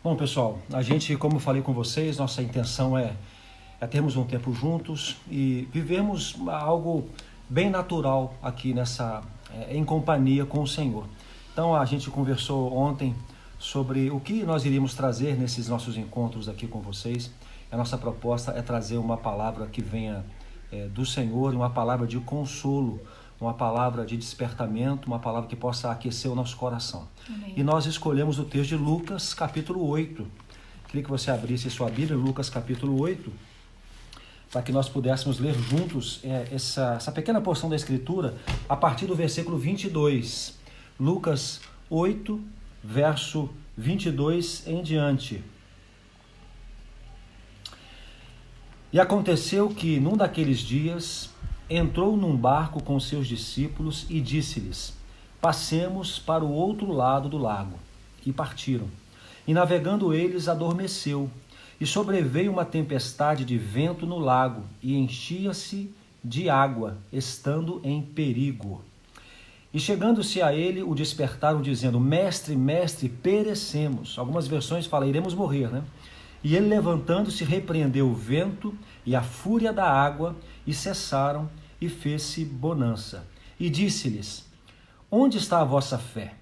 Bom, pessoal, a gente, como eu falei com vocês, nossa intenção é termos um tempo juntos e vivermos algo bem natural aqui em companhia com o Senhor. Então, a gente conversou ontem sobre o que nós iríamos trazer nesses nossos encontros aqui com vocês. A nossa proposta é trazer uma palavra que venha do Senhor, uma palavra de consolo, uma palavra de despertamento, uma palavra que possa aquecer o nosso coração. Amém. E nós escolhemos o texto de Lucas, capítulo 8. Queria que você abrisse sua Bíblia, Lucas, capítulo 8, para que nós pudéssemos ler juntos essa pequena porção da Escritura a partir do versículo 22. Lucas 8, verso 22 em diante. E aconteceu que, num daqueles dias, entrou num barco com seus discípulos e disse-lhes: passemos para o outro lado do lago. E partiram. E navegando eles, adormeceu. E sobreveio uma tempestade de vento no lago, e enchia-se de água, estando em perigo. E chegando-se a ele, o despertaram, dizendo: mestre, mestre, perecemos. Algumas versões falam: iremos morrer, né? E ele, levantando-se, repreendeu o vento e a fúria da água, e cessaram, e fez-se bonança. E disse-lhes: onde está a vossa fé?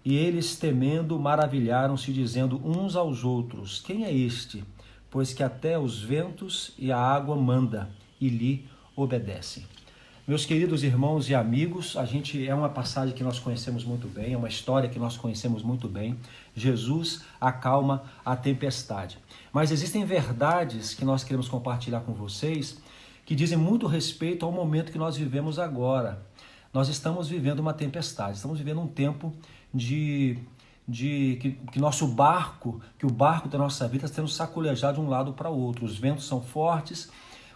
E eles, temendo, maravilharam-se, dizendo uns aos outros: quem é este? Pois que até os ventos e a água manda, e lhe obedecem. Meus queridos irmãos e amigos, é uma passagem que nós conhecemos muito bem, é uma história que nós conhecemos muito bem. Jesus acalma a tempestade. Mas existem verdades que nós queremos compartilhar com vocês que dizem muito respeito ao momento que nós vivemos agora. Nós estamos vivendo uma tempestade, estamos vivendo um tempo que nosso barco, que o barco da nossa vida está sendo sacolejado de um lado para o outro. Os ventos são fortes,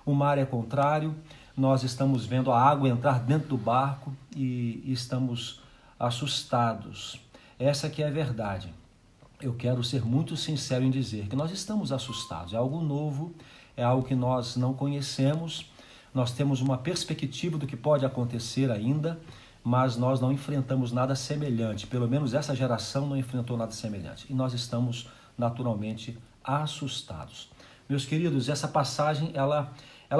o mar é contrário, nós estamos vendo a água entrar dentro do barco e estamos assustados. Essa que é a verdade. Eu quero ser muito sincero em dizer que nós estamos assustados. É algo novo, é algo que nós não conhecemos, nós temos uma perspectiva do que pode acontecer ainda, mas nós não enfrentamos nada semelhante. Pelo menos essa geração não enfrentou nada semelhante. E nós estamos naturalmente assustados. Meus queridos, essa passagem ela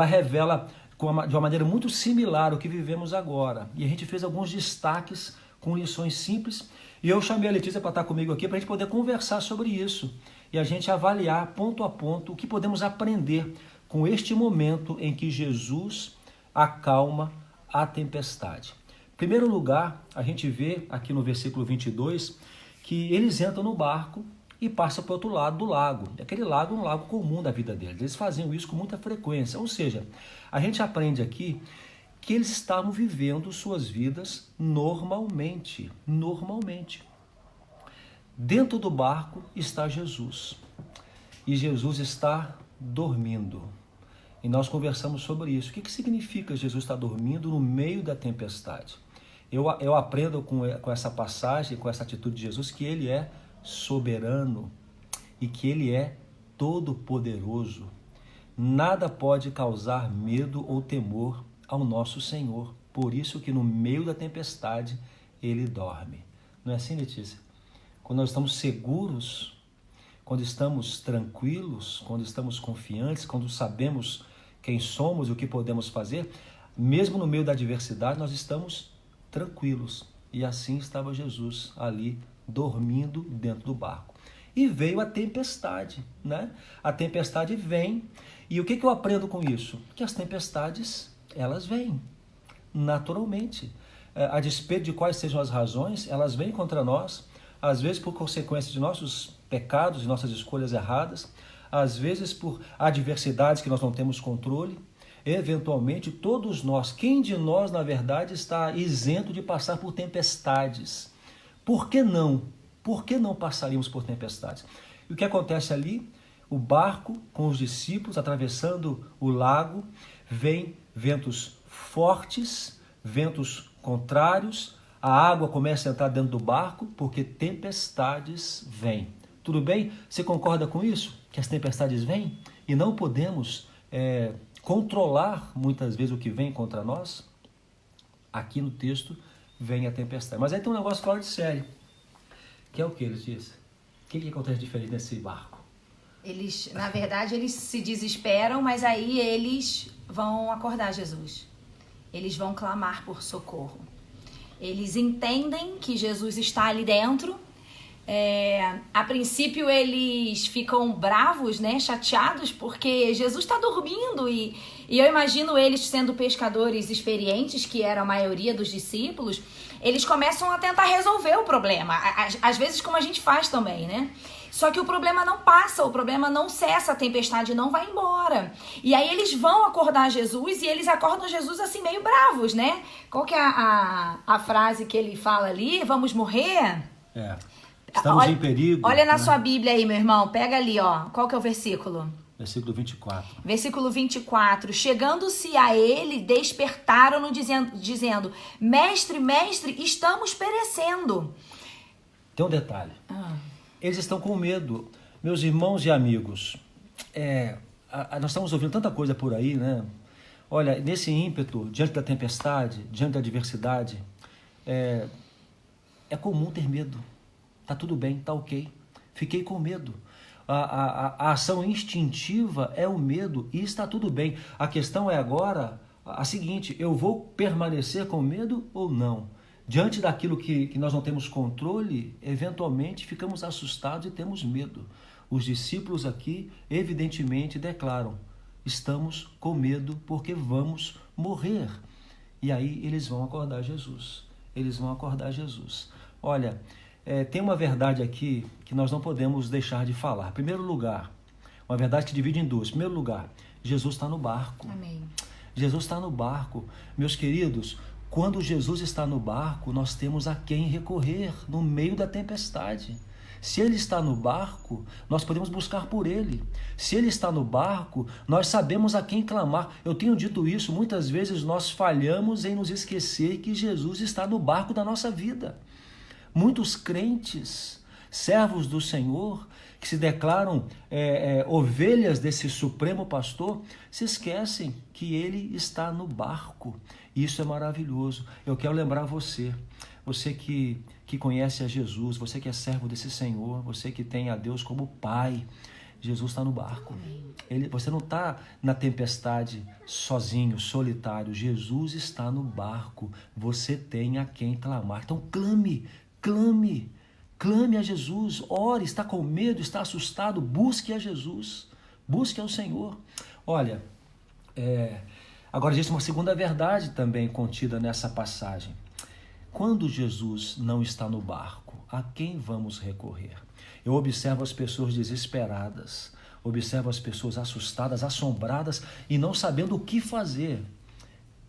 revela de uma maneira muito similar o que vivemos agora. E a gente fez alguns destaques com lições simples. E eu chamei a Letícia para estar comigo aqui para a gente poder conversar sobre isso. E a gente avaliar ponto a ponto o que podemos aprender com este momento em que Jesus acalma a tempestade. Em primeiro lugar, a gente vê aqui no versículo 22 que eles entram no barco e passam para o outro lado do lago. Aquele lago é um lago comum da vida deles. Eles faziam isso com muita frequência. Ou seja, a gente aprende aqui que eles estavam vivendo suas vidas normalmente. Dentro do barco está Jesus. E Jesus está dormindo. E nós conversamos sobre isso. O que significa Jesus estar dormindo no meio da tempestade? Eu aprendo com essa passagem, com essa atitude de Jesus, que ele é soberano e que ele é todo-poderoso. Nada pode causar medo ou temor ao nosso Senhor. Por isso que no meio da tempestade ele dorme. Não é assim, Letícia? Quando nós estamos seguros, quando estamos tranquilos, quando estamos confiantes, quando sabemos quem somos e o que podemos fazer, mesmo no meio da adversidade, nós estamos tranquilos. E assim estava Jesus ali, dormindo dentro do barco. E veio a tempestade, né? A tempestade vem. E o que eu aprendo com isso? Que as tempestades, elas vêm naturalmente. A despeito de quais sejam as razões, elas vêm contra nós, às vezes por consequência de nossos pecados e nossas escolhas erradas, às vezes por adversidades que nós não temos controle. Eventualmente, todos nós, quem de nós, na verdade, está isento de passar por tempestades? Por que não? Por que não passaríamos por tempestades? E o que acontece ali? O barco com os discípulos atravessando o lago, vem ventos fortes, ventos contrários, a água começa a entrar dentro do barco porque tempestades vêm. Tudo bem? Você concorda com isso? Que as tempestades vêm e não podemos controlar muitas vezes o que vem contra nós? Aqui no texto vem a tempestade. Mas aí tem um negócio fora de série. Que é o que, Letícia? que acontece diferente nesse barco? Eles, na verdade, eles se desesperam, mas aí eles vão acordar Jesus. Eles vão clamar por socorro. Eles entendem que Jesus está ali dentro. A princípio eles ficam bravos, né, chateados, porque Jesus está dormindo e eu imagino eles sendo pescadores experientes, que era a maioria dos discípulos, eles começam a tentar resolver o problema, às vezes como a gente faz também, né? Só que o problema não passa, o problema não cessa, a tempestade não vai embora. E aí eles vão acordar Jesus e eles acordam Jesus assim meio bravos, né? Qual que é a frase que ele fala ali? Vamos morrer? Estamos em perigo. Olha na sua Bíblia aí, meu irmão. Pega ali, ó. Qual que é o versículo? Versículo 24. Versículo 24. Chegando-se a ele, despertaram-no dizendo, mestre, mestre, estamos perecendo. Tem um detalhe. Eles estão com medo. Meus irmãos e amigos, nós estamos ouvindo tanta coisa por aí, né? Olha, nesse ímpeto, diante da tempestade, diante da adversidade, é comum ter medo. Tá tudo bem, tá ok. Fiquei com medo. A ação instintiva é o medo e está tudo bem. A questão é agora a seguinte: eu vou permanecer com medo ou não? Diante daquilo que nós não temos controle, eventualmente ficamos assustados e temos medo. Os discípulos aqui, evidentemente, declaram: estamos com medo porque vamos morrer. E aí eles vão acordar Jesus. Eles vão acordar Jesus. Olha, tem uma verdade aqui que nós não podemos deixar de falar. Em primeiro lugar, uma verdade que divide em duas. Em primeiro lugar, Jesus está no barco. Amém. Jesus está no barco. Meus queridos, quando Jesus está no barco, nós temos a quem recorrer no meio da tempestade. Se ele está no barco, nós podemos buscar por ele. Se ele está no barco, nós sabemos a quem clamar. Eu tenho dito isso, muitas vezes nós falhamos em nos esquecer que Jesus está no barco da nossa vida. Muitos crentes, servos do Senhor, que se declaram ovelhas desse supremo pastor, se esquecem que ele está no barco. Isso é maravilhoso. Eu quero lembrar você que conhece a Jesus, você que é servo desse Senhor, você que tem a Deus como Pai, Jesus está no barco. Você não está na tempestade sozinho, solitário. Jesus está no barco. Você tem a quem clamar. Então clame a Jesus, ore, está com medo, está assustado, busque a Jesus, busque ao Senhor. Olha, agora existe uma segunda verdade também contida nessa passagem. Quando Jesus não está no barco, a quem vamos recorrer? Eu observo as pessoas desesperadas, observo as pessoas assustadas, assombradas e não sabendo o que fazer,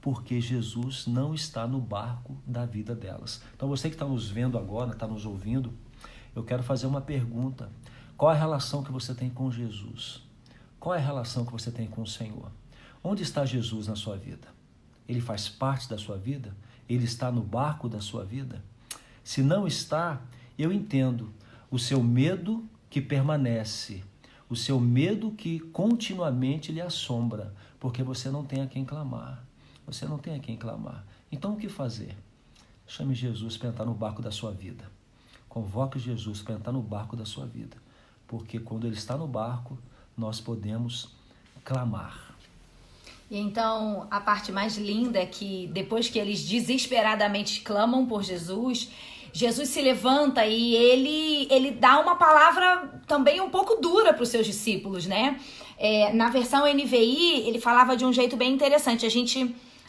porque Jesus não está no barco da vida delas. Então você que está nos vendo agora, está nos ouvindo, eu quero fazer uma pergunta. Qual é a relação que você tem com Jesus? Qual é a relação que você tem com o Senhor? Onde está Jesus na sua vida? Ele faz parte da sua vida? Ele está no barco da sua vida? Se não está, eu entendo o seu medo que permanece, o seu medo que continuamente lhe assombra, porque você não tem a quem clamar. Você não tem a quem clamar. Então o que fazer? Chame Jesus para entrar no barco da sua vida. Convoque Jesus para entrar no barco da sua vida. Porque quando ele está no barco, nós podemos clamar. E então a parte mais linda é que depois que eles desesperadamente clamam por Jesus, Jesus se levanta e ele dá uma palavra também um pouco dura para os seus discípulos, né? Na versão NVI, ele falava de um jeito bem interessante.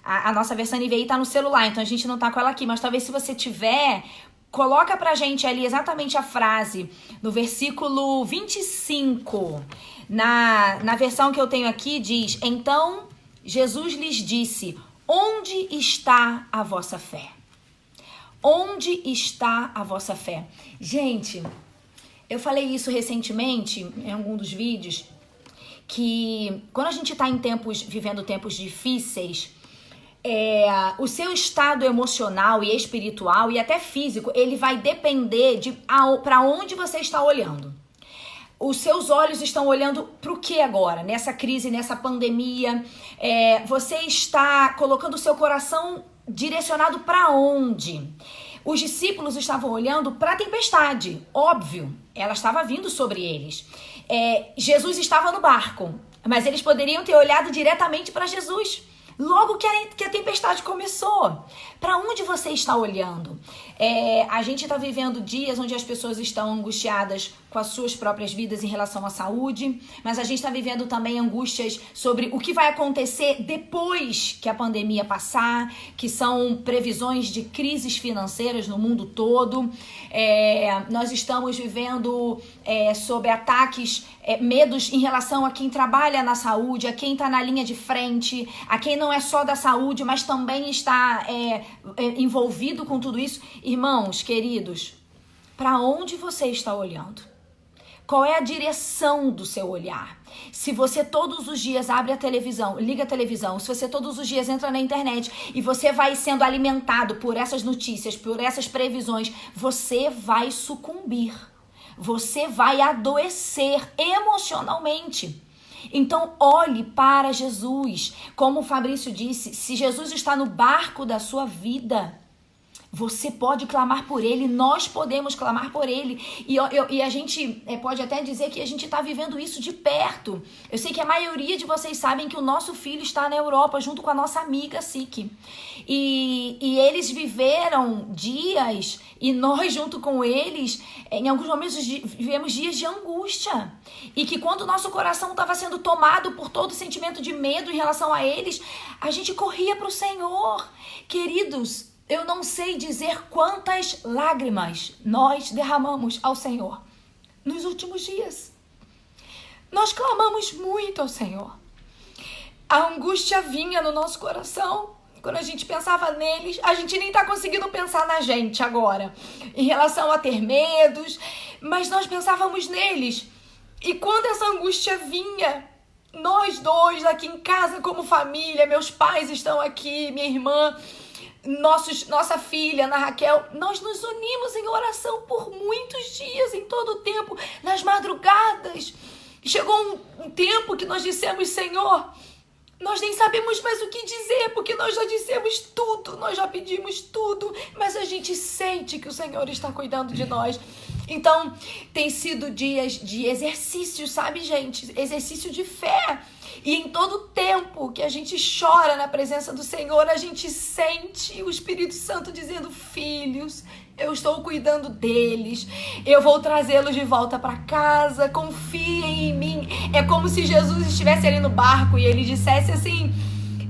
A nossa versão NVI está no celular, então a gente não está com ela aqui, mas talvez se você tiver, coloca pra gente ali exatamente a frase no versículo 25. Na versão que eu tenho aqui diz: então Jesus lhes disse, onde está a vossa fé? Onde está a vossa fé? Gente, eu falei isso recentemente em algum dos vídeos, que quando a gente está vivendo tempos difíceis, o seu estado emocional e espiritual e até físico, ele vai depender de para onde você está olhando. Os seus olhos estão olhando para o que agora? Nessa crise, nessa pandemia? Você está colocando o seu coração direcionado para onde? Os discípulos estavam olhando para a tempestade, óbvio. ela estava vindo sobre eles. Jesus estava no barco, mas eles poderiam ter olhado diretamente para Jesus. Logo que a tempestade começou. Para onde você está olhando? A gente está vivendo dias onde as pessoas estão angustiadas com as suas próprias vidas em relação à saúde, mas a gente está vivendo também angústias sobre o que vai acontecer depois que a pandemia passar, que são previsões de crises financeiras no mundo todo. Nós estamos vivendo sobre ataques, medos em relação a quem trabalha na saúde, a quem está na linha de frente, a quem não é só da saúde, mas também está envolvido com tudo isso. Irmãos, queridos, para onde você está olhando? Qual é a direção do seu olhar? Se você todos os dias abre a televisão, liga a televisão, se você todos os dias entra na internet e você vai sendo alimentado por essas notícias, por essas previsões, você vai sucumbir. Você vai adoecer emocionalmente. Então olhe para Jesus. Como o Fabrício disse, se Jesus está no barco da sua vida, você pode clamar por ele, nós podemos clamar por ele. E a gente pode até dizer que a gente está vivendo isso de perto. Eu sei que a maioria de vocês sabem que o nosso filho está na Europa, junto com a nossa amiga Siki. E eles viveram dias, e nós junto com eles, em alguns momentos vivemos dias de angústia. E que quando o nosso coração estava sendo tomado por todo sentimento de medo em relação a eles, a gente corria para o Senhor. Queridos, eu não sei dizer quantas lágrimas nós derramamos ao Senhor nos últimos dias. Nós clamamos muito ao Senhor. A angústia vinha no nosso coração. Quando a gente pensava neles, a gente nem está conseguindo pensar na gente agora, em relação a ter medos, mas nós pensávamos neles. E quando essa angústia vinha, nós dois aqui em casa como família, meus pais estão aqui, minha irmã, nossa filha, Ana Raquel, nós nos unimos em oração por muitos dias, em todo o tempo, nas madrugadas. Chegou um tempo que nós dissemos, Senhor, nós nem sabemos mais o que dizer, porque nós já dissemos tudo, nós já pedimos tudo, mas a gente sente que o Senhor está cuidando de nós. Então, tem sido dias de exercício, sabe, gente? Exercício de fé. E em todo tempo que a gente chora na presença do Senhor, a gente sente o Espírito Santo dizendo, filhos, eu estou cuidando deles, eu vou trazê-los de volta para casa, confiem em mim. É como se Jesus estivesse ali no barco e ele dissesse assim,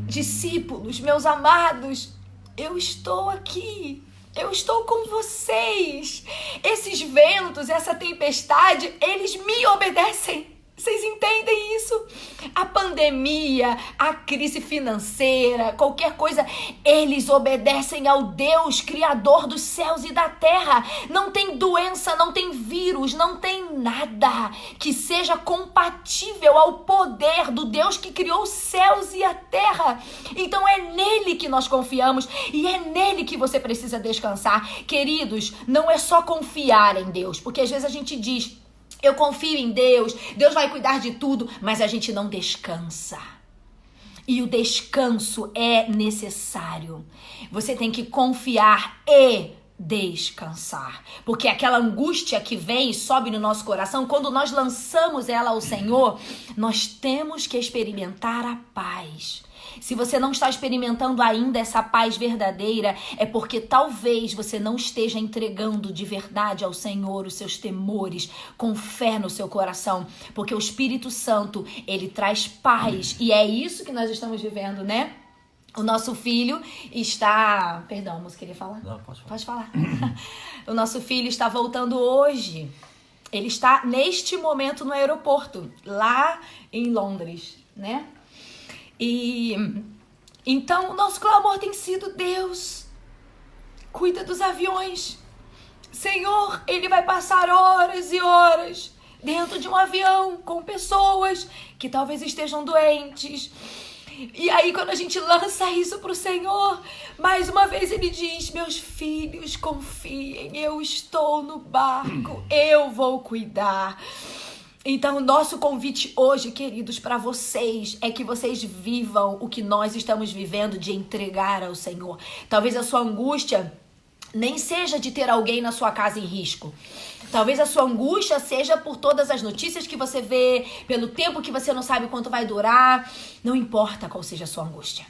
discípulos, meus amados, eu estou aqui. Eu estou com vocês. Esses ventos, essa tempestade, eles me obedecem. Vocês entendem isso? A pandemia, a crise financeira, qualquer coisa, eles obedecem ao Deus, Criador dos céus e da terra. Não tem doença, não tem vírus, não tem nada que seja compatível ao poder do Deus que criou os céus e a terra. Então é nele que nós confiamos e é nele que você precisa descansar. Queridos, não é só confiar em Deus, porque às vezes a gente diz, eu confio em Deus, Deus vai cuidar de tudo, mas a gente não descansa. E o descanso é necessário. Você tem que confiar e descansar. Porque aquela angústia que vem e sobe no nosso coração, quando nós lançamos ela ao Senhor, nós temos que experimentar a paz. Se você não está experimentando ainda essa paz verdadeira, é porque talvez você não esteja entregando de verdade ao Senhor os seus temores, com fé no seu coração. Porque o Espírito Santo, ele traz paz. E é isso que nós estamos vivendo, né? O nosso filho está... Perdão, moço, queria falar? Não, posso falar. Pode falar. O nosso filho está voltando hoje. Ele está, neste momento, no aeroporto, lá em Londres, né? E então o nosso clamor tem sido, Deus, cuida dos aviões. Senhor, ele vai passar horas e horas dentro de um avião com pessoas que talvez estejam doentes. E aí quando a gente lança isso para o Senhor, mais uma vez ele diz, meus filhos, confiem, eu estou no barco, eu vou cuidar. Então, o nosso convite hoje, queridos, para vocês, é que vocês vivam o que nós estamos vivendo de entregar ao Senhor. Talvez a sua angústia nem seja de ter alguém na sua casa em risco. Talvez a sua angústia seja por todas as notícias que você vê, pelo tempo que você não sabe quanto vai durar. Não importa qual seja a sua angústia.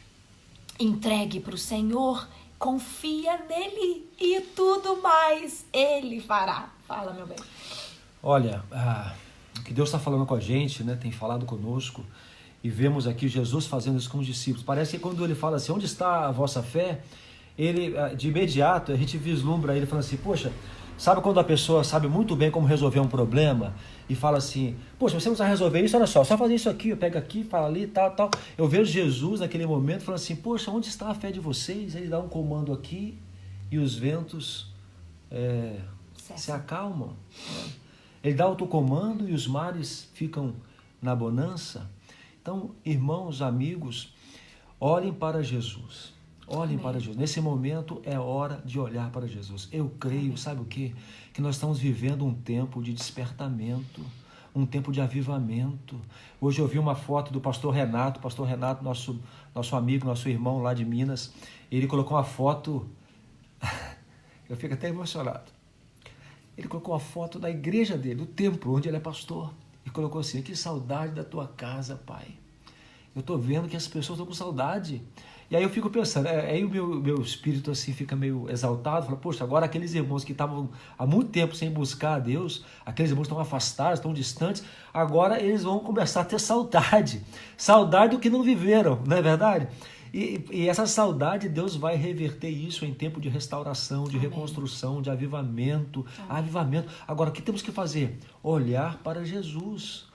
Entregue para o Senhor, confia nele e tudo mais Ele fará. Fala, meu bem. Olha, o que Deus está falando com a gente, né? Tem falado conosco, e vemos aqui Jesus fazendo isso com os discípulos. Parece que quando ele fala assim, onde está a vossa fé? Ele, de imediato, a gente vislumbra ele falando assim, poxa, sabe quando a pessoa sabe muito bem como resolver um problema e fala assim, poxa, você não sabe resolver isso, olha só fazer isso aqui, pega aqui, fala ali, tal. Eu vejo Jesus naquele momento falando assim, poxa, onde está a fé de vocês? Ele dá um comando aqui e os ventos se acalmam. Ele dá outro comando e os mares ficam na bonança. Então, irmãos, amigos, olhem para Jesus. Olhem para Jesus. Nesse momento é hora de olhar para Jesus. Eu creio, sabe o quê? Que nós estamos vivendo um tempo de despertamento, um tempo de avivamento. Hoje eu vi uma foto do pastor Renato, nosso amigo, nosso irmão lá de Minas. Ele colocou uma foto, eu fico até emocionado. Ele colocou uma foto da igreja dele, do templo onde ele é pastor. E colocou assim, que saudade da tua casa, pai. Eu estou vendo que as pessoas estão com saudade. E aí eu fico pensando, aí o meu espírito assim fica meio exaltado, fala, poxa, agora aqueles irmãos que estavam há muito tempo sem buscar a Deus, aqueles irmãos estão afastados, estão distantes, agora eles vão começar a ter saudade do que não viveram, não é verdade? E essa saudade, Deus vai reverter isso em tempo de restauração, de reconstrução, de avivamento. Agora, o que temos que fazer? Olhar para Jesus.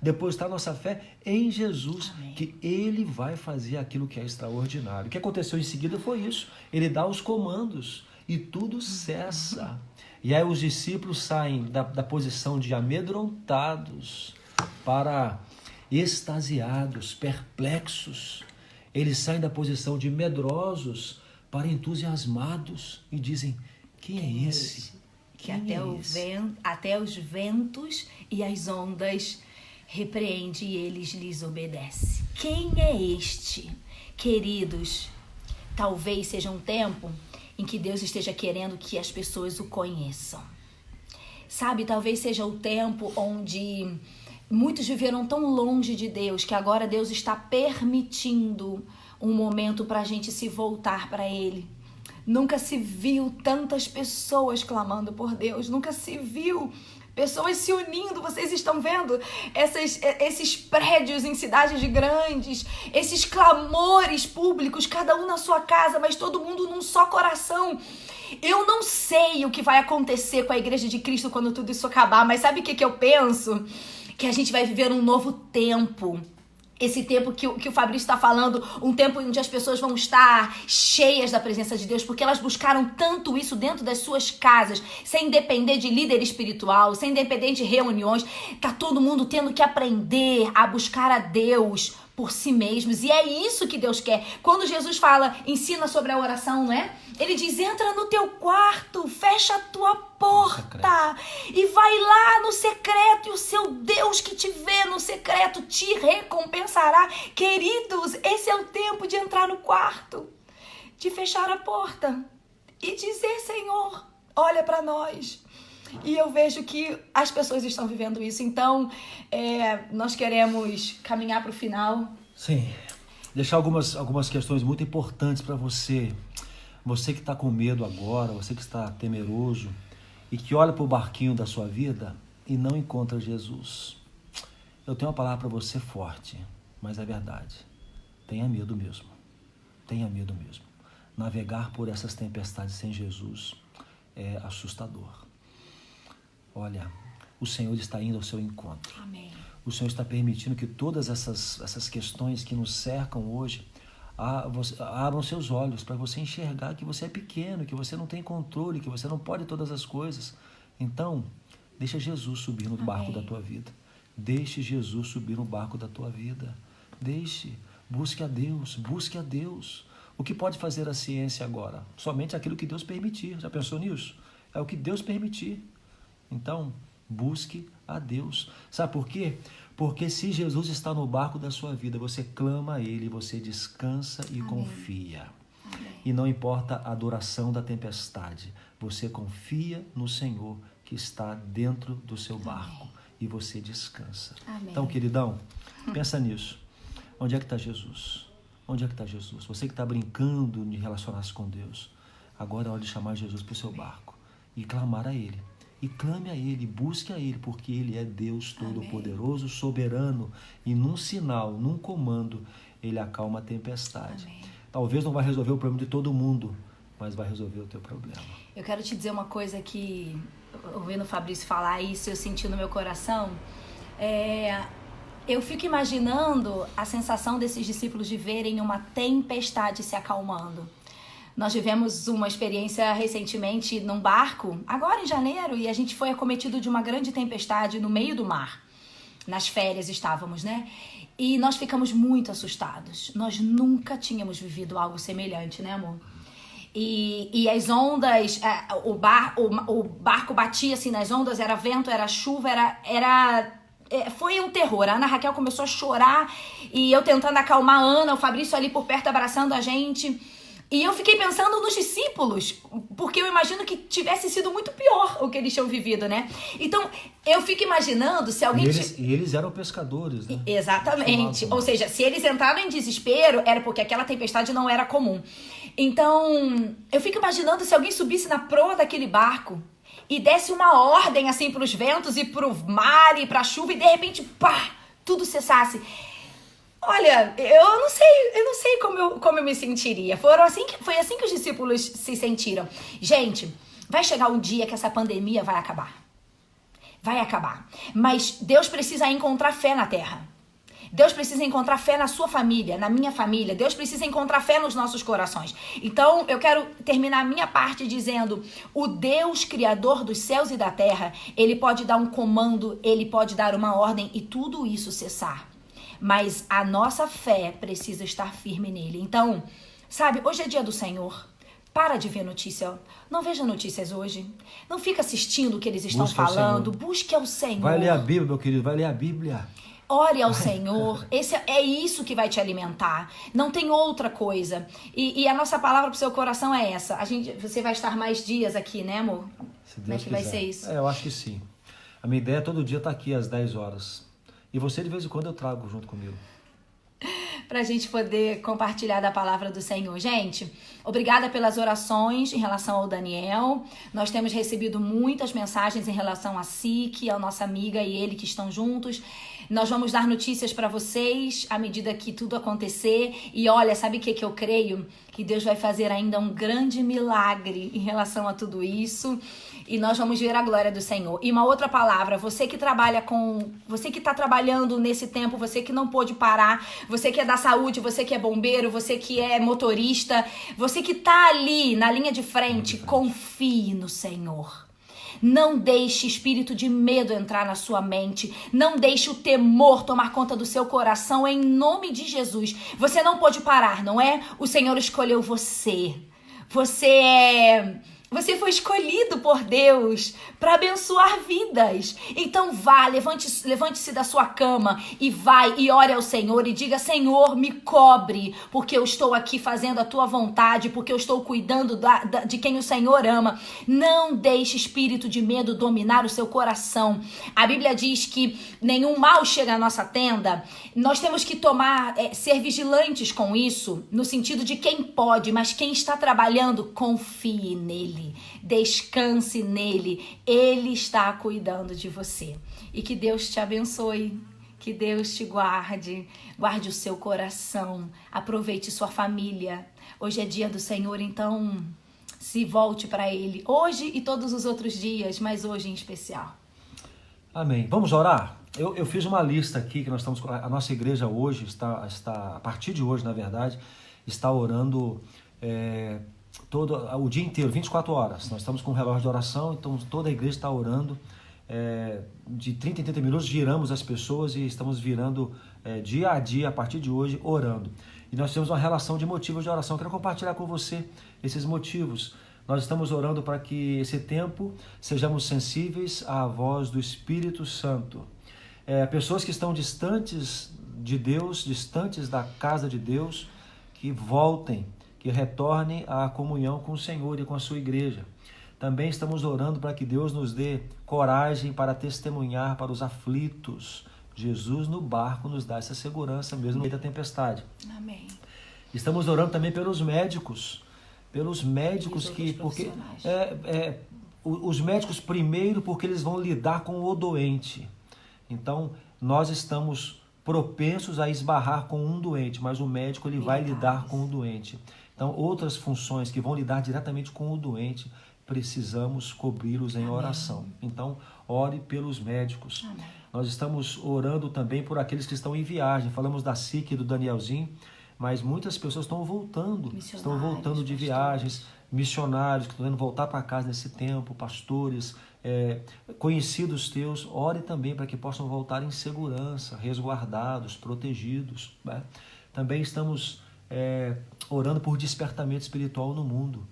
Depositar nossa fé em Jesus. Amém. Que Ele vai fazer aquilo que é extraordinário. O que aconteceu em seguida foi isso. Ele dá os comandos e tudo cessa. E aí os discípulos saem da posição de amedrontados para extasiados, perplexos. Eles saem da posição de medrosos para entusiasmados e dizem, quem é esse? Que até os ventos e as ondas repreende e eles lhes obedecem. Quem é este? Queridos, talvez seja um tempo em que Deus esteja querendo que as pessoas o conheçam. Sabe, talvez seja o tempo onde muitos viveram tão longe de Deus que agora Deus está permitindo um momento para a gente se voltar para Ele. Nunca se viu tantas pessoas clamando por Deus, nunca se viu pessoas se unindo. Vocês estão vendo esses prédios em cidades grandes, esses clamores públicos, cada um na sua casa, mas todo mundo num só coração. Eu não sei o que vai acontecer com a Igreja de Cristo quando tudo isso acabar, mas sabe o que eu penso? Que a gente vai viver um novo tempo. Esse tempo que o Fabrício está falando, um tempo onde as pessoas vão estar cheias da presença de Deus, porque elas buscaram tanto isso dentro das suas casas, sem depender de líder espiritual, sem depender de reuniões. Tá todo mundo tendo que aprender a buscar a Deus por si mesmos. E é isso que Deus quer. Quando Jesus fala, ensina sobre a oração, não é? Ele diz, entra no teu quarto, fecha a tua porta e vai lá no secreto, e o seu Deus que te vê no secreto te recompensará. Queridos, esse é o tempo de entrar no quarto, de fechar a porta e dizer, Senhor, olha para nós. E eu vejo que as pessoas estão vivendo isso. Então, nós queremos caminhar para o final. Sim. Deixar algumas questões muito importantes para você. Você que está com medo agora, você que está temeroso e que olha para o barquinho da sua vida e não encontra Jesus. Eu tenho uma palavra para você forte, mas é verdade. Tenha medo mesmo. Tenha medo mesmo. Navegar por essas tempestades sem Jesus é assustador. Olha, o Senhor está indo ao seu encontro. Amém. O Senhor está permitindo que todas essas questões que nos cercam hoje abram seus olhos para você enxergar que você é pequeno, que você não tem controle, que você não pode todas as coisas. Então, deixa Jesus subir no barco da tua vida. Deixe Jesus subir no barco da tua vida. Busque a Deus. O que pode fazer a ciência agora? Somente aquilo que Deus permitir. Já pensou nisso? É o que Deus permitir. Então, busque a Deus. Sabe por quê? Porque se Jesus está no barco da sua vida, você clama a Ele, você descansa e confia. E não importa a duração da tempestade, você confia no Senhor que está dentro do seu barco e você descansa. Amém. Então, queridão, pensa nisso. Onde é que está Jesus? Onde é que está Jesus? Você que está brincando de relacionar-se com Deus, agora é hora de chamar Jesus para o seu barco e clamar a Ele. E clame a Ele, busque a Ele, porque Ele é Deus Todo-Poderoso, soberano, e num sinal, num comando, Ele acalma a tempestade. Amém. Talvez não vai resolver o problema de todo mundo, mas vai resolver o teu problema. Eu quero te dizer uma coisa que, ouvindo o Fabrício falar isso, eu senti no meu coração. Eu fico imaginando a sensação desses discípulos de verem uma tempestade se acalmando. Nós tivemos uma experiência recentemente num barco, agora em janeiro, e a gente foi acometido de uma grande tempestade no meio do mar. Nas férias estávamos, né? E nós ficamos muito assustados. Nós nunca tínhamos vivido algo semelhante, né, amor? E as ondas, o barco batia assim nas ondas, era vento, era chuva, foi um terror. A Ana Raquel começou a chorar e eu tentando acalmar a Ana, o Fabrício ali por perto abraçando a gente. E eu fiquei pensando nos discípulos, porque eu imagino que tivesse sido muito pior o que eles tinham vivido, né? Então, eu fico imaginando se alguém... E eles eram pescadores, né? Exatamente. Ou seja, se eles entraram em desespero, era porque aquela tempestade não era comum. Então, eu fico imaginando se alguém subisse na proa daquele barco e desse uma ordem, assim, pros ventos e pro mar e pra chuva e, de repente, pá, tudo cessasse. Olha, eu não sei como eu me sentiria. Foi assim que os discípulos se sentiram. Gente, vai chegar um dia que essa pandemia vai acabar. Vai acabar. Mas Deus precisa encontrar fé na terra. Deus precisa encontrar fé na sua família, na minha família. Deus precisa encontrar fé nos nossos corações. Então, eu quero terminar a minha parte dizendo: o Deus criador dos céus e da terra, Ele pode dar um comando, Ele pode dar uma ordem e tudo isso cessar. Mas a nossa fé precisa estar firme nele. Então, sabe, hoje é dia do Senhor. Para de ver notícia. Não veja notícias hoje. Não fica assistindo o que eles estão falando. Busque ao Senhor. Vai ler a Bíblia, meu querido. Vai ler a Bíblia. Ore ao Senhor. É isso que vai te alimentar. Não tem outra coisa. E a nossa palavra pro seu coração é essa. Você vai estar mais dias aqui, né, amor? Se Deus Como é que vai ser isso? Eu acho que sim. A minha ideia é todo dia estar aqui às 10 horas. E você, de vez em quando, eu trago junto comigo. Pra gente poder compartilhar da palavra do Senhor. Gente, obrigada pelas orações em relação ao Daniel. Nós temos recebido muitas mensagens em relação a Sique, a nossa amiga e ele que estão juntos. Nós vamos dar notícias para vocês à medida que tudo acontecer. E olha, sabe o que eu creio? Que Deus vai fazer ainda um grande milagre em relação a tudo isso. E nós vamos ver a glória do Senhor. E uma outra palavra, você que está trabalhando nesse tempo, você que não pôde parar, você que é da saúde, você que é bombeiro, você que é motorista, você que está ali na linha de frente, confie no Senhor. Não deixe espírito de medo entrar na sua mente. Não deixe o temor tomar conta do seu coração em nome de Jesus. Você não pode parar, não é? O Senhor escolheu você. Você foi escolhido por Deus para abençoar vidas. Então vá, levante-se da sua cama e vai e ore ao Senhor e diga: Senhor, me cobre, porque eu estou aqui fazendo a tua vontade, porque eu estou cuidando de quem o Senhor ama. Não deixe espírito de medo dominar o seu coração. A Bíblia diz que nenhum mal chega à nossa tenda. Nós temos que ser vigilantes com isso, no sentido de quem pode, mas quem está trabalhando, confie nele. Descanse nele, ele está cuidando de você. E que Deus te abençoe, que Deus te guarde o seu coração, aproveite sua família. Hoje é dia do Senhor, então se volte para ele, hoje e todos os outros dias, mas hoje em especial. Amém. Vamos orar? Eu fiz uma lista aqui que a nossa igreja hoje está a partir de hoje, na verdade, está orando todo o dia inteiro, 24 horas. Nós estamos com um relógio de oração, então toda a igreja está orando. De 30 em 30 minutos giramos as pessoas e estamos virando dia a dia, a partir de hoje, orando. E nós temos uma relação de motivos de oração. Eu quero compartilhar com você esses motivos. Nós estamos orando para que esse tempo sejamos sensíveis à voz do Espírito Santo. Pessoas que estão distantes de Deus, distantes da casa de Deus, que voltem, que retornem à comunhão com o Senhor e com a sua igreja. Também estamos orando para que Deus nos dê coragem para testemunhar para os aflitos. Jesus no barco nos dá essa segurança mesmo no meio da tempestade. Amém. Estamos orando também pelos médicos porque os médicos primeiro, porque eles vão lidar com o doente. Então, nós estamos propensos a esbarrar com um doente, mas o médico ele vai lidar com o doente. Então, outras funções que vão lidar diretamente com o doente, precisamos cobri-los em oração. Então, ore pelos médicos. Amém. Nós estamos orando também por aqueles que estão em viagem. Falamos da Sique e do Danielzinho, mas muitas pessoas estão voltando de viagens, missionários que estão indo voltar para casa nesse tempo, pastores, conhecidos teus. Ore também para que possam voltar em segurança, resguardados, protegidos, né? Também estamos orando por despertamento espiritual no mundo.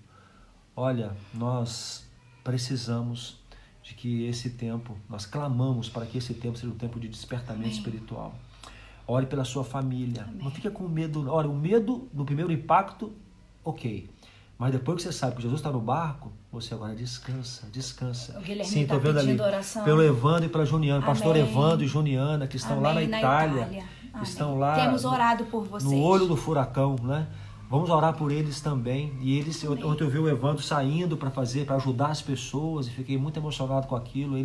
Olha, nós precisamos de que esse tempo, nós clamamos para que esse tempo seja um tempo de despertamento espiritual. Ore pela sua família. Amém. Não fica com medo. Olha, o medo no primeiro impacto, ok. Mas depois que você sabe que Jesus está no barco, você agora descansa. O Guilherme Sim, estou vendo ali. Oração. Pelo Evandro e para Juniana. Amém. Pastor Evandro e Juniana, que estão lá na Itália. Estão lá. Temos orado por vocês. No olho do furacão, né? Vamos orar por eles também. E eles, ontem eu vi o Evandro saindo para ajudar as pessoas, e fiquei muito emocionado com aquilo.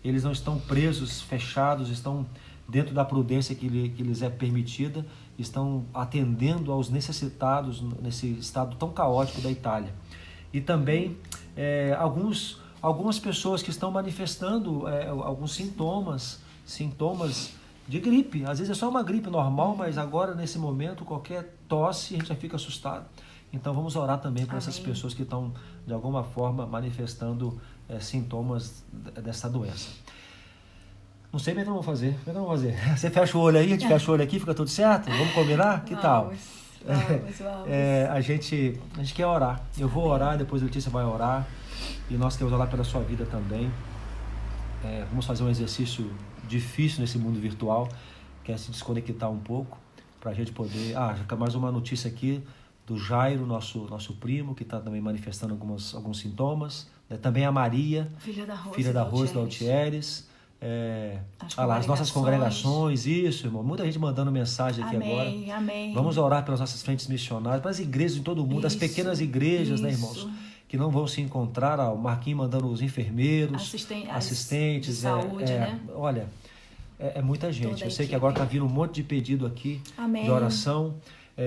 Eles não estão presos, fechados, estão dentro da prudência que lhes é permitida, estão atendendo aos necessitados nesse estado tão caótico da Itália. E também algumas pessoas que estão manifestando alguns sintomas de gripe. Às vezes é só uma gripe normal, mas agora, nesse momento, qualquer tosse, a gente já fica assustado. Então, vamos orar também para essas pessoas que estão, de alguma forma, manifestando sintomas dessa doença. Não sei como é que vamos fazer. Você fecha o olho aí, a gente fecha o olho aqui, fica tudo certo? Vamos combinar? Que tal? Vamos. A gente quer orar. Eu vou orar, depois a Letícia vai orar. E nós queremos orar pela sua vida também. Vamos fazer um exercício difícil nesse mundo virtual, que é se desconectar um pouco, para a gente poder... já mais uma notícia aqui do Jairo, nosso primo, que está também manifestando alguns sintomas. Também a Maria, filha da Rose da Altieres. As nossas congregações, isso, irmão. Muita gente mandando mensagem aqui agora. Amém. Vamos orar pelas nossas frentes missionárias, para as igrejas em todo o mundo, as pequenas igrejas, né, irmãos? Que não vão se encontrar, o Marquinhos mandando os enfermeiros, assistentes, de saúde, né? Olha, é muita gente. Eu sei que agora está vindo um monte de pedido aqui, de oração.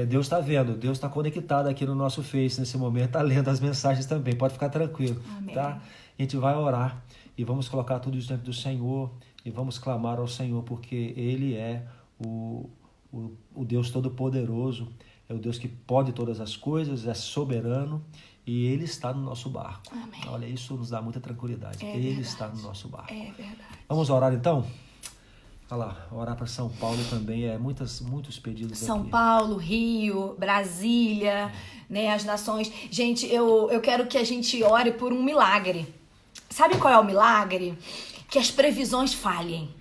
Deus está vendo, Deus está conectado aqui no nosso Face nesse momento, está lendo as mensagens também, pode ficar tranquilo. Amém. Tá? A gente vai orar e vamos colocar tudo diante do Senhor e vamos clamar ao Senhor, porque Ele é o Deus Todo-Poderoso, é o Deus que pode todas as coisas, é soberano. E Ele está no nosso barco. Amém. Olha, isso nos dá muita tranquilidade. Ele está no nosso barco. É verdade. Vamos orar então? Olha lá, orar para São Paulo também. Muitos pedidos São aqui. Paulo, Rio, Brasília, né, as nações. Gente, eu quero que a gente ore por um milagre. Sabe qual é o milagre? Que as previsões falhem.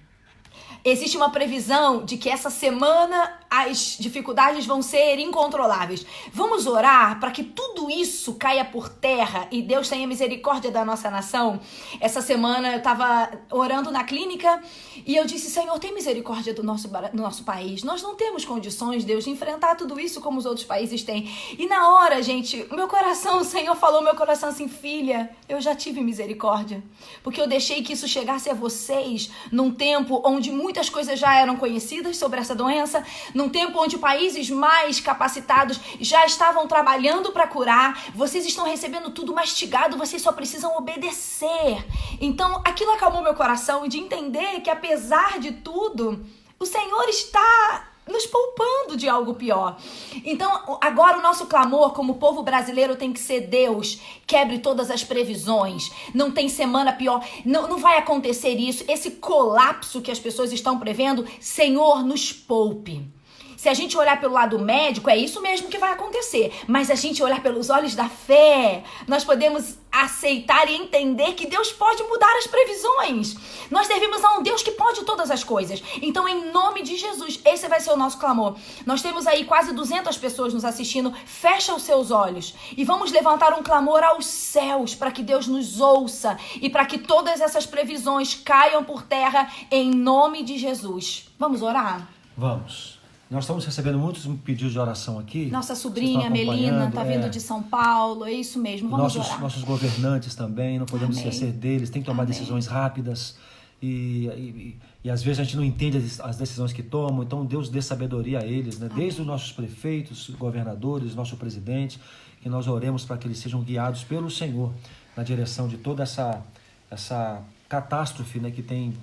Existe uma previsão de que essa semana as dificuldades vão ser incontroláveis. Vamos orar para que tudo isso caia por terra e Deus tenha misericórdia da nossa nação. Essa semana eu estava orando na clínica e eu disse: Senhor, tem misericórdia do nosso país. Nós não temos condições, Deus, de enfrentar tudo isso como os outros países têm. E na hora, gente, o Senhor falou meu coração assim: filha, eu já tive misericórdia. Porque eu deixei que isso chegasse a vocês num tempo onde muitas coisas já eram conhecidas sobre essa doença, num tempo onde países mais capacitados já estavam trabalhando para curar. Vocês estão recebendo tudo mastigado, vocês só precisam obedecer. Então, aquilo acalmou meu coração de entender que, apesar de tudo, o Senhor está nos poupando de algo pior. Então, agora o nosso clamor como povo brasileiro tem que ser: Deus, quebre todas as previsões. Não tem semana pior. Não vai acontecer isso. Esse colapso que as pessoas estão prevendo, Senhor, nos poupe. Se a gente olhar pelo lado médico, é isso mesmo que vai acontecer. Mas se a gente olhar pelos olhos da fé, nós podemos aceitar e entender que Deus pode mudar as previsões. Nós servimos a um Deus que pode todas as coisas. Então, em nome de Jesus, esse vai ser o nosso clamor. Nós temos aí quase 200 pessoas nos assistindo. Fecha os seus olhos e vamos levantar um clamor aos céus para que Deus nos ouça e para que todas essas previsões caiam por terra em nome de Jesus. Vamos orar? Vamos. Nós estamos recebendo muitos pedidos de oração aqui. Nossa sobrinha Melina está vindo de São Paulo, é isso mesmo, vamos orar. Nossos governantes também, não podemos Amém. esquecer deles, tem que tomar decisões rápidas e às vezes a gente não entende as decisões que tomam, então Deus dê sabedoria a eles, né? Desde os nossos prefeitos, governadores, nosso presidente, que nós oremos para que eles sejam guiados pelo Senhor na direção de toda essa catástrofe, né, que tem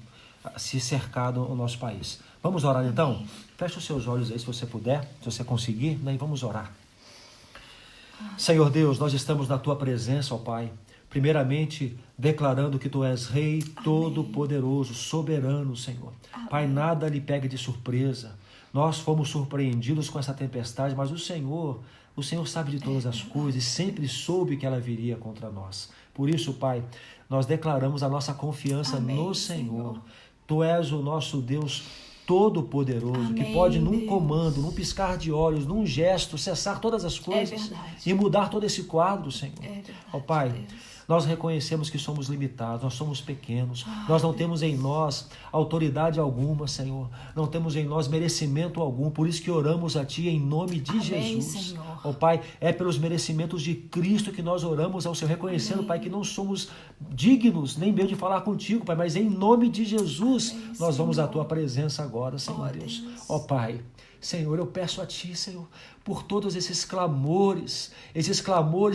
se cercado o nosso país. Vamos orar então? Feche os seus olhos aí se você puder, se você conseguir, né? E vamos orar. Senhor Deus, nós estamos na Tua presença, ó Pai. Primeiramente, declarando que Tu és Rei Todo-Poderoso, soberano, Senhor. Amém. Pai, nada lhe pega de surpresa. Nós fomos surpreendidos com essa tempestade, mas o Senhor sabe de todas as coisas e sempre soube que ela viria contra nós. Por isso, Pai, nós declaramos a nossa confiança no Senhor. Tu és o nosso Deus Todo-Poderoso, que pode num comando, num piscar de olhos, num gesto, cessar todas as coisas e mudar todo esse quadro, Senhor. Ó Pai, Deus, nós reconhecemos que somos limitados, nós somos pequenos, nós não temos em nós autoridade alguma, Senhor, não temos em nós merecimento algum, por isso que oramos a Ti em nome de Jesus. Ó Pai, é pelos merecimentos de Cristo que nós oramos ao Senhor, reconhecendo, Pai, que não somos dignos nem mesmo de falar contigo, Pai, mas em nome de Jesus nós vamos à Tua presença agora, Senhor Deus. Ó Pai, Senhor, eu peço a Ti, Senhor, por todos esses clamores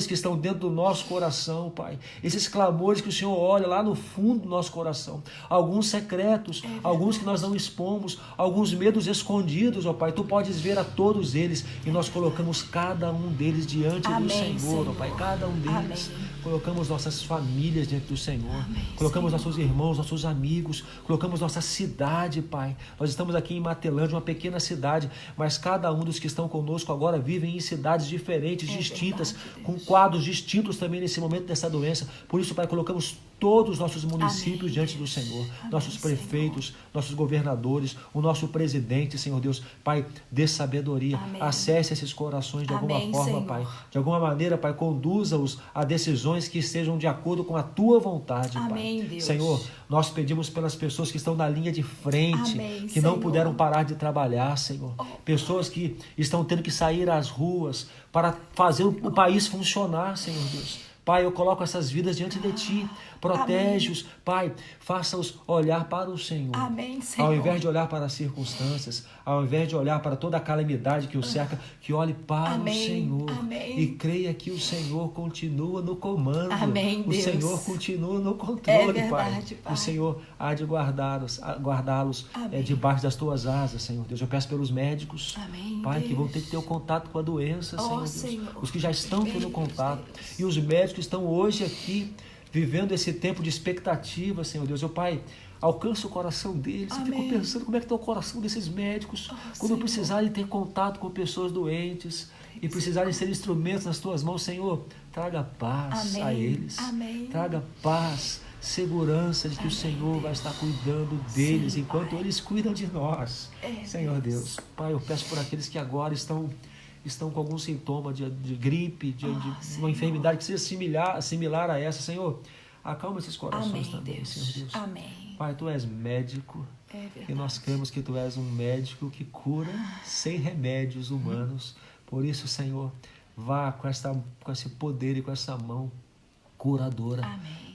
que estão dentro do nosso coração, Pai. Esses clamores que o Senhor olha lá no fundo do nosso coração. Alguns secretos, alguns que nós não expomos, alguns medos escondidos, ó Pai. Tu podes ver a todos eles e nós colocamos cada um deles diante do Senhor, ó Pai. Cada um deles. Colocamos nossas famílias diante do Senhor. Colocamos nossos irmãos, nossos amigos. Colocamos nossa cidade, Pai. Nós estamos aqui em Matelândia, uma pequena cidade, mas cada um dos que estão conosco agora vivem em cidades diferentes, distintas, com quadros distintos também nesse momento dessa doença. Por isso, Pai, colocamos todos os nossos municípios diante do Senhor, nossos prefeitos, nossos governadores, o nosso presidente, Senhor Deus. Pai, dê sabedoria, acesse esses corações de alguma forma, Senhor. Pai. De alguma maneira, Pai, conduza-os a decisões que estejam de acordo com a Tua vontade, Pai. Deus. Senhor, nós pedimos pelas pessoas que estão na linha de frente, que não puderam parar de trabalhar, Senhor. Pessoas que estão tendo que sair às ruas para fazer o país funcionar, Senhor Deus. Pai, eu coloco essas vidas diante de Ti. Protege-os, Pai, faça-os olhar para o Senhor. Senhor. Ao invés de olhar para as circunstâncias, ao invés de olhar para toda a calamidade que o cerca, que olhe para o Senhor. E creia que o Senhor continua no comando. O Deus. Senhor continua no controle, verdade, Pai. O Senhor há de guardá-los debaixo das Tuas asas, Senhor Deus. Eu peço pelos médicos, Pai, Deus, que vão ter que ter o contato com a doença, Senhor Deus. Senhor. Os que já estão tendo contato. E os médicos que estão hoje aqui vivendo esse tempo de expectativa, Senhor Deus. Eu, Pai, alcança o coração deles. Eu fico pensando como é que está o coração desses médicos quando precisarem ter contato com pessoas doentes e precisarem ser instrumentos nas Tuas mãos, Senhor. Traga paz a eles. Traga paz, segurança de que o Senhor vai estar cuidando deles enquanto eles cuidam de nós. Senhor Deus. Pai, eu peço por aqueles que agora estão com algum sintoma de gripe, de uma enfermidade que seja similar a essa, Senhor, acalma esses corações também, Deus. Senhor Deus. Pai, Tu és médico, e nós cremos que Tu és um médico que cura sem remédios humanos. Por isso, Senhor, vá com esse poder e com essa mão curadora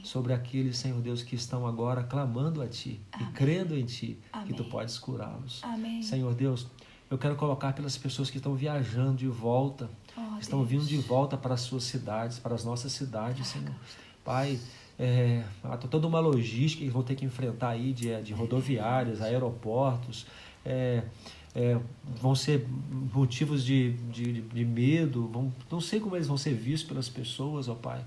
sobre aqueles, Senhor Deus, que estão agora clamando a Ti e crendo em Ti, que Tu podes curá-los. Senhor Deus, eu quero colocar pelas pessoas que estão viajando de volta, estão vindo de volta para as suas cidades, para as nossas cidades, Senhor. Pai, toda uma logística que eles vão ter que enfrentar aí de rodoviárias, aeroportos, vão ser motivos de medo, não sei como eles vão ser vistos pelas pessoas, ó Pai.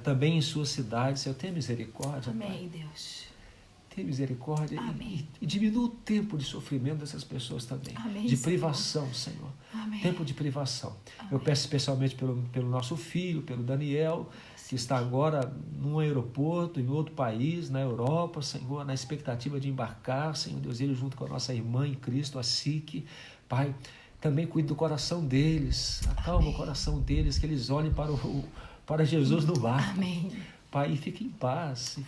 Também em suas cidades, Senhor, tenha misericórdia, Pai. Deus. Tem misericórdia e diminua o tempo de sofrimento dessas pessoas também. Amém, de Senhor. privação, Senhor. Amém. Tempo de privação. Amém. Eu peço especialmente pelo nosso filho, pelo Daniel, que está agora num aeroporto, em outro país, na Europa, Senhor, na expectativa de embarcar, Senhor Deus, ele junto com a nossa irmã em Cristo, a Sique. Pai, também cuide do coração deles, acalma o coração deles, que eles olhem para Jesus no barco. Amém. Pai, e fique em paz,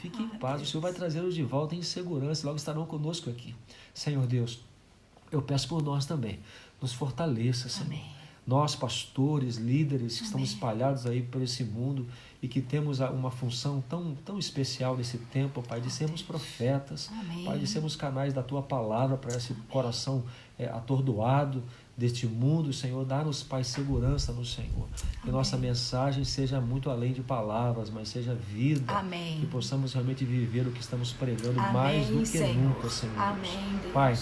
O Senhor vai trazê-los de volta em segurança, logo estarão conosco aqui. Senhor Deus, eu peço por nós também, nos fortaleça, Senhor. Amém. Nós, pastores, líderes que estamos espalhados aí por esse mundo e que temos uma função tão especial nesse tempo, Pai, de sermos profetas, Amém. Pai, de sermos canais da Tua Palavra para esse coração atordoado deste mundo, Senhor. Dá-nos, Pai, segurança no Senhor. Que nossa mensagem seja muito além de palavras, mas seja vida. Amém. Que possamos realmente viver o que estamos pregando mais do que Senhor. nunca, Senhor. Amém, Deus. Pai,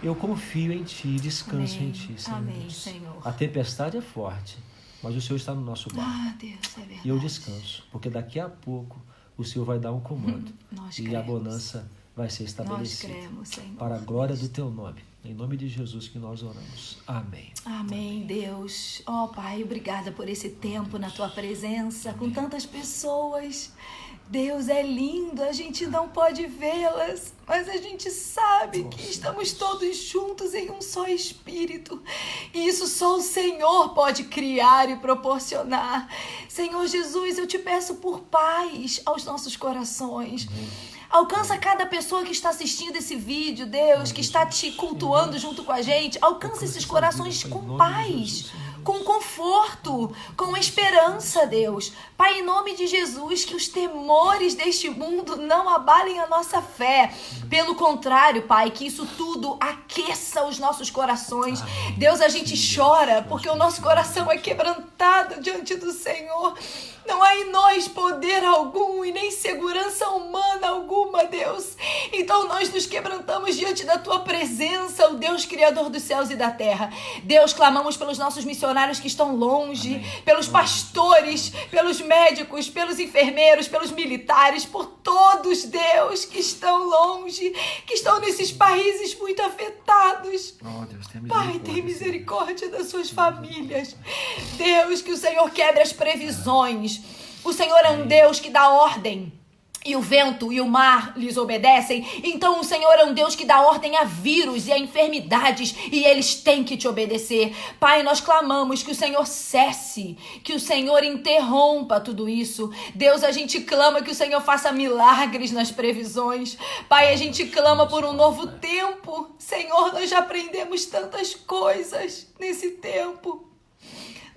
eu confio em Ti, descanso em Ti, Senhor. Amém, Deus. Senhor. A tempestade é forte, mas o Senhor está no nosso barco. Deus, é verdade. E eu descanso, porque daqui a pouco o Senhor vai dar um comando. Nós e cremos. a bonança vai ser Nós estabelecida. cremos, Senhor. Para a glória do Teu nome. Em nome de Jesus que nós oramos. Amém. Amém, Deus. Ó Pai, obrigada por esse tempo na Tua presença, com tantas pessoas. Deus, é lindo, a gente não pode vê-las, mas a gente sabe que estamos todos juntos em um só Espírito. E isso só o Senhor pode criar e proporcionar. Senhor Jesus, eu te peço por paz aos nossos corações. Alcança cada pessoa que está assistindo esse vídeo, Deus, que está te cultuando junto com a gente. Alcança esses corações com paz, com conforto, com esperança, Deus. Pai, em nome de Jesus, que os temores deste mundo não abalem a nossa fé. Pelo contrário, Pai, que isso tudo aqueça os nossos corações. Deus, a gente chora porque o nosso coração é quebrantado diante do Senhor. Não há em nós poder algum e nem segurança humana alguma, Deus. Então nós nos quebrantamos diante da Tua presença, o Deus Criador dos céus e da terra. Deus, clamamos pelos nossos missionários que estão longe, pelos pastores, pelos médicos, pelos enfermeiros, pelos militares, por todos, Deus, que estão longe, que estão nesses países muito afetados. Oh, Deus, tem Pai, tem misericórdia das suas famílias. Deus, que o Senhor quebre as previsões. O Senhor é um Deus que dá ordem. E o vento e o mar lhes obedecem. Então o Senhor é um Deus que dá ordem a vírus e a enfermidades. E eles têm que te obedecer. Pai, nós clamamos que o Senhor cesse. Que o Senhor interrompa tudo isso. Deus, a gente clama que o Senhor faça milagres nas previsões. Pai, a gente clama por um novo tempo. Senhor, nós já aprendemos tantas coisas nesse tempo.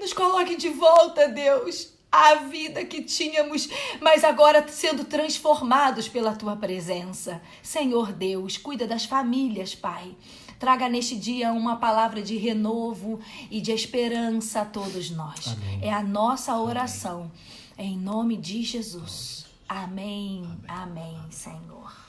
Nos coloque de volta, Deus, a vida que tínhamos, mas agora sendo transformados pela Tua presença. Senhor Deus, cuida das famílias, Pai. Traga neste dia uma palavra de renovo e de esperança a todos nós. Amém. É a nossa oração. Em nome de Jesus. Amém. Amém, Senhor.